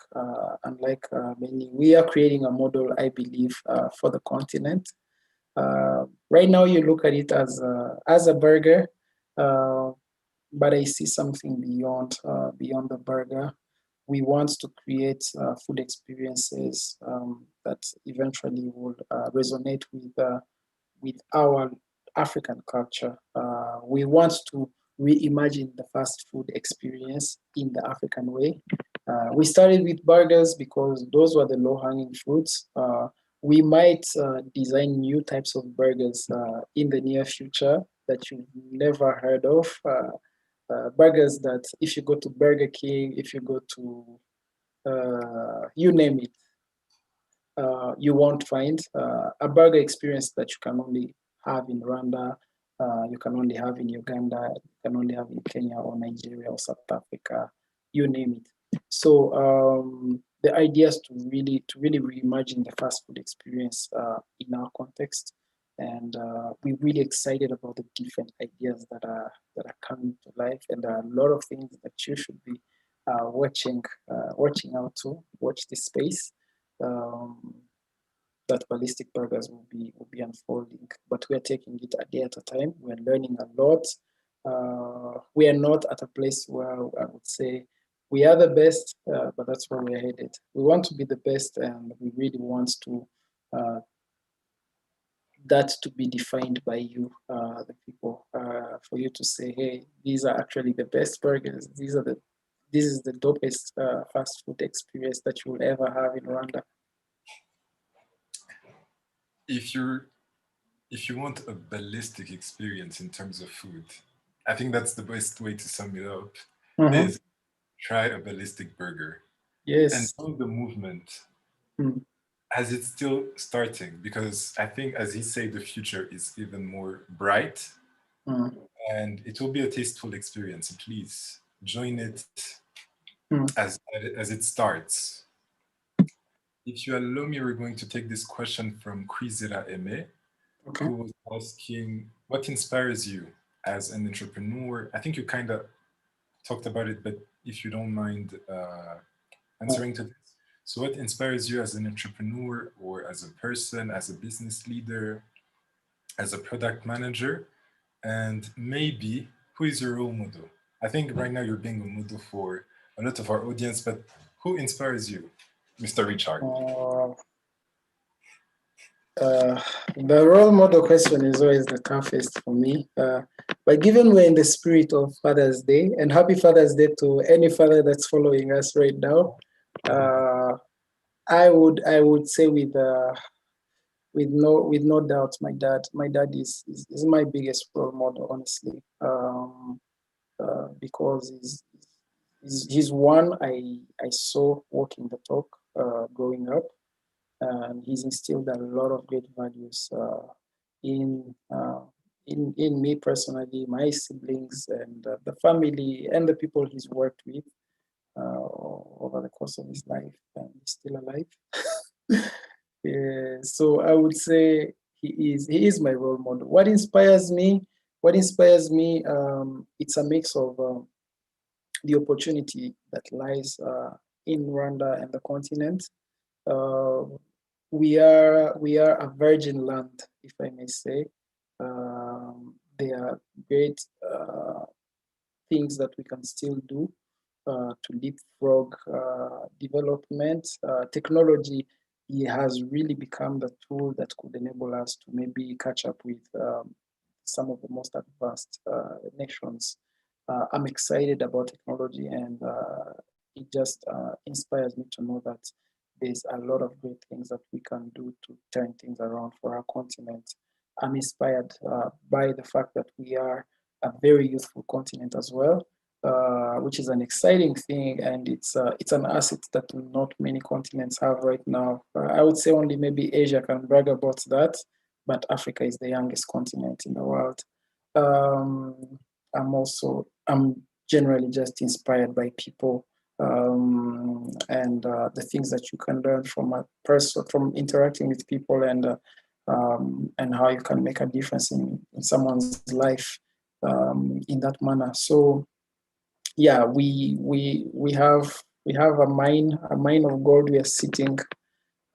many, we are creating a model, I believe, for the continent. Right now, you look at it as a burger, uh, but I see something beyond the burger. We want to create food experiences that eventually will resonate with our African culture. We want to reimagine the fast food experience in the African way. We started with burgers because those were the low-hanging fruits. We might design new types of burgers in the near future that you've never heard of. Burgers that, if you go to Burger King, if you go to you name it, you won't find a burger experience that you can only have in Rwanda, you can only have in Uganda, you can only have in Kenya or Nigeria or South Africa, you name it. So the idea is to really reimagine the fast food experience in our context, and we're really excited about the different ideas that are coming to life, and there are a lot of things that you should be watching out to watch this space. Um, that Ballistic Burgers will be unfolding. But we are taking it a day at a time. We are learning a lot. We are not at a place where I would say we are the best, but that's where we're headed. We want to be the best, and we really want to that to be defined by you, the people, for you to say, hey, these are actually the best burgers. This is the dopest fast food experience that you will ever have in Rwanda. If you're if you want a ballistic experience in terms of food, I think that's the best way to sum it up. Mm-hmm. Is try a ballistic burger and Yes. know the movement Mm, as it's still starting, because I think, as he said, the future is even more bright and it will be a tasteful experience. Please join it Mm. as it starts. If you allow me, we're going to take this question from Krizera Eme, Okay. who was asking, what inspires you as an entrepreneur? I think you kind of talked about it, but if you don't mind answering to this. So what inspires you as an entrepreneur or as a person, as a business leader, as a product manager? And maybe who is your role model? I think right now you're being a model for a lot of our audience, but who inspires you, Mr. Richard? Uh, uh, the role model question is always the toughest for me. But given we're in the spirit of Father's Day, and happy Father's Day to any father that's following us right now, I would say with no doubt my dad is my biggest role model, honestly, because he's one I saw walking the talk growing up, and he's instilled a lot of great values in in me personally, my siblings, and the family and the people he's worked with over the course of his life, and he's still alive. Yeah, so I would say he is my role model. What inspires me? What inspires me? It's a mix of the opportunity that lies in Rwanda and the continent. Uh, we are a virgin land, if I may say. There are great things that we can still do to leapfrog development. Technology has really become the tool that could enable us to maybe catch up with some of the most advanced nations. I'm excited about technology, and it just inspires me to know that there's a lot of great things that we can do to turn things around for our continent. I'm inspired by the fact that we are a very youthful continent as well, which is an exciting thing, and it's an asset that not many continents have right now. I would say only maybe Asia can brag about that, but Africa is the youngest continent in the world. Um, I'm generally just inspired by people, and the things that you can learn from a person, from interacting with people, and how you can make a difference in someone's life in that manner. So yeah, we have a mine of gold we are sitting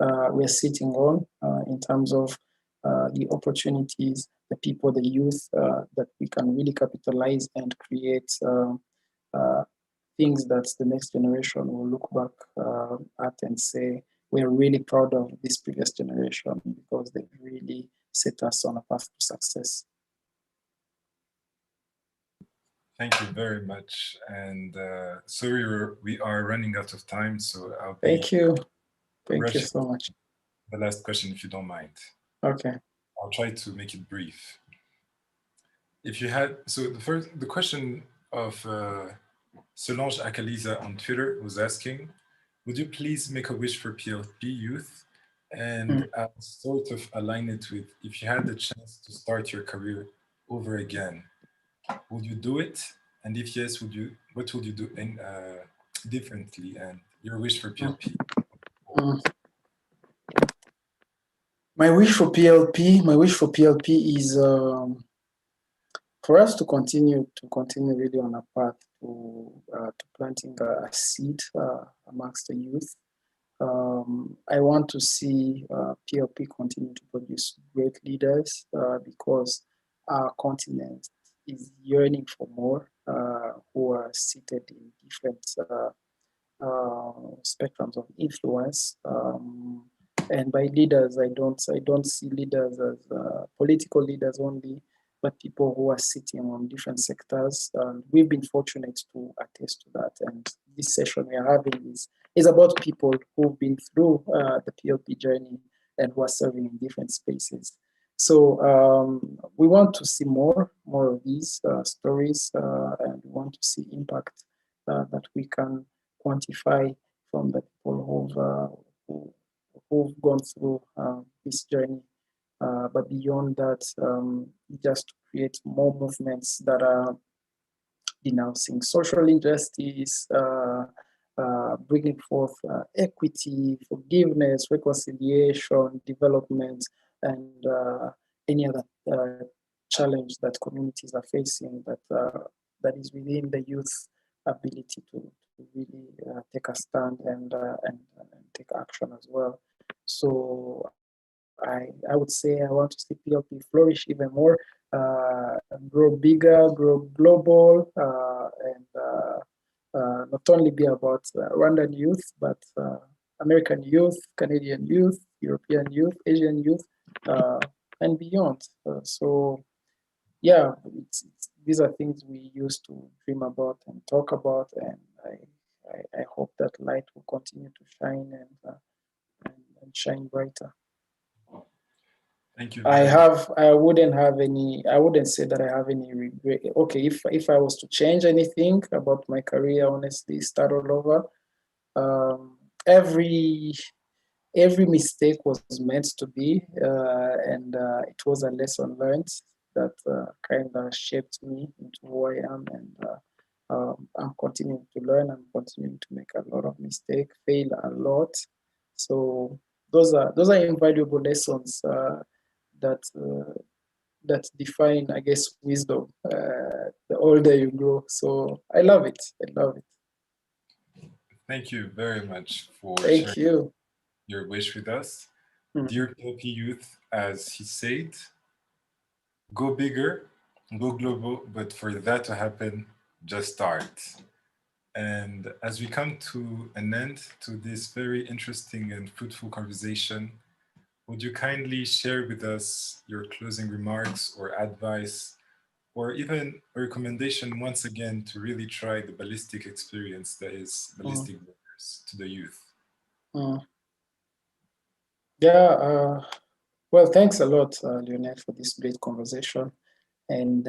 on in terms of the opportunities, the people, the youth that we can really capitalize and create uh, things that the next generation will look back at and say, we're really proud of this previous generation because they've really set us on a path to success. Thank you very much. And sorry, we are running out of time, so I'll be Thank you. Thank you rushing so much. the last question if you don't mind. Okay. I'll try to make it brief. If you had, so the question of Solange Akaliza on Twitter was asking, would you please make a wish for PLP youth? And I'll sort of align it with, if you had the chance to start your career over again, would you do it? And if yes, what would you do differently? And your wish for PLP? Mm. My wish for PLP is for us to continue really on a path to planting a seed amongst the youth. I want to see PLP continue to produce great leaders because our continent is yearning for more who are seated in different spectrums of influence. And by leaders, I don't see leaders as political leaders only, but people who are sitting on different sectors. We've been fortunate to attest to that. And this session we are having is about people who've been through the PLP journey and who are serving in different spaces. So we want to see more of these stories, and we want to see impact that we can quantify from the people who've gone through this journey. But beyond that, just to create more movements that are denouncing social injustice, bringing forth equity, forgiveness, reconciliation, development, and any other challenge that communities are facing that is within the youth ability to really take a stand and take action as well. So I would say I want to see PLP flourish even more, grow bigger, grow global, and not only be about Rwandan youth, but American youth, Canadian youth, European youth, Asian youth, and beyond. So, yeah, these are things we used to dream about and talk about, and I hope that light will continue to shine and shine brighter. Thank you very much. I wouldn't say that I have any regret. Okay, if I was to change anything about my career, honestly, start all over, um, every every mistake was meant to be, and it was a lesson learned that kind of shaped me into who I am, and I'm continuing to learn. I'm continuing to make a lot of mistakes, fail a lot. So those are invaluable lessons that that define, I guess, wisdom. The older you grow, so I love it. I love it. Thank you very much for Thank sharing you. your wish with us. Mm, Dear PLP youth, as he said, go bigger, go global, but for that to happen, just start. And as we come to an end to this very interesting and fruitful conversation, would you kindly share with us your closing remarks or advice, or even a recommendation once again to really try the ballistic experience that is mm, ballistic burgers to the youth? mm. Yeah. Well, thanks a lot, Lionel, for this great conversation. And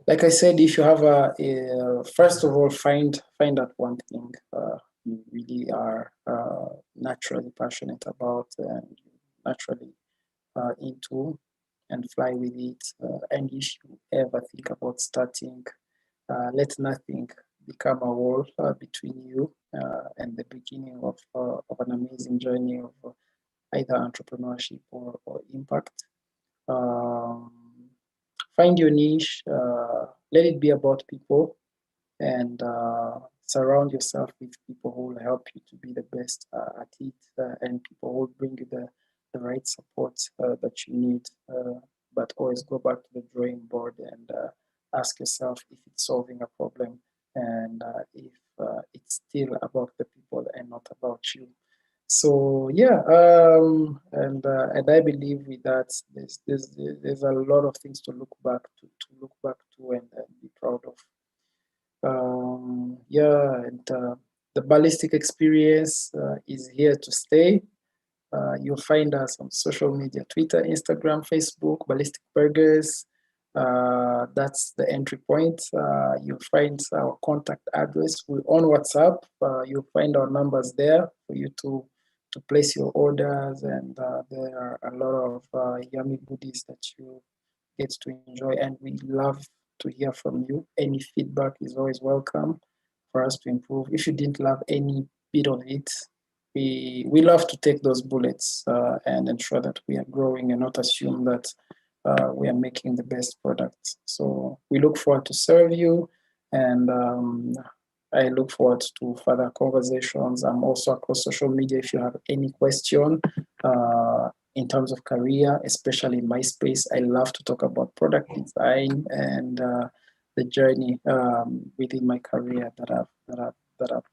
like I said, if you have first of all, find out one thing you really are naturally passionate about and naturally into, and fly with it. And if you ever think about starting, let nothing become a wall between you and the beginning of an amazing journey of either entrepreneurship or impact. Um, Find your niche, let it be about people, and surround yourself with people who will help you to be the best at it, and people who will bring you the right support that you need. But always go back to the drawing board and ask yourself if it's solving a problem, and if it's still about the people and not about you. So yeah, and I believe with that there's a lot of things to look back to and be proud of. Yeah, and the ballistic experience is here to stay. You'll find us on social media: Twitter, Instagram, Facebook, Ballistic Burgers. That's the entry point. You'll find our contact address. We're on WhatsApp. You'll find our numbers there for you to place your orders, and there are a lot of yummy goodies that you get to enjoy. And we love to hear from you. Any feedback is always welcome for us to improve. If you didn't love any bit of it, we love to take those bullets and ensure that we are growing and not assume that we are making the best product. So we look forward to serve you, and I look forward to further conversations. I'm also across social media if you have any question in terms of career, especially in my space. I love to talk about product design and the journey within my career that I've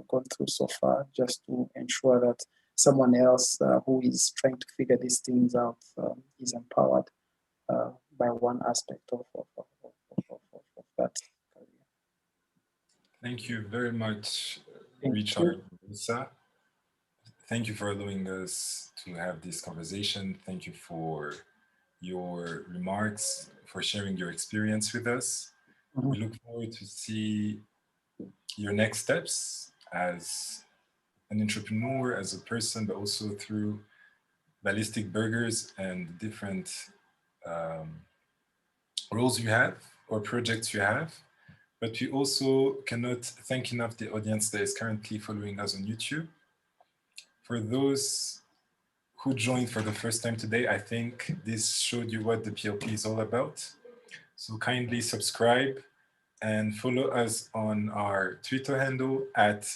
gone through so far, just to ensure that someone else who is trying to figure these things out is empowered by one aspect of that career. Thank you very much, Thank you. Richard Rusa. Thank you for allowing us to have this conversation. Thank you for your remarks, for sharing your experience with us. Mhm. We look forward to see your next steps as an entrepreneur, as a person, but also through Ballistic Burgers and different um, roles you have or projects you have. But we also cannot thank enough the audience that is currently following us on YouTube. For those who joined for the first time today, I think this showed you what the PLP is all about. So kindly subscribe and follow us on our Twitter handle at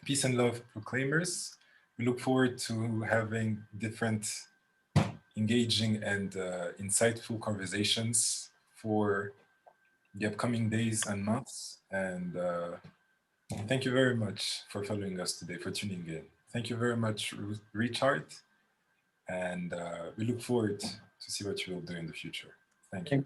Peace and Love Proclaimers. We look forward to having different engaging and insightful conversations for the upcoming days and months. And thank you very much for following us today, for tuning in. Thank you very much, Richard. And we look forward to see what you will do in the future. Thank you.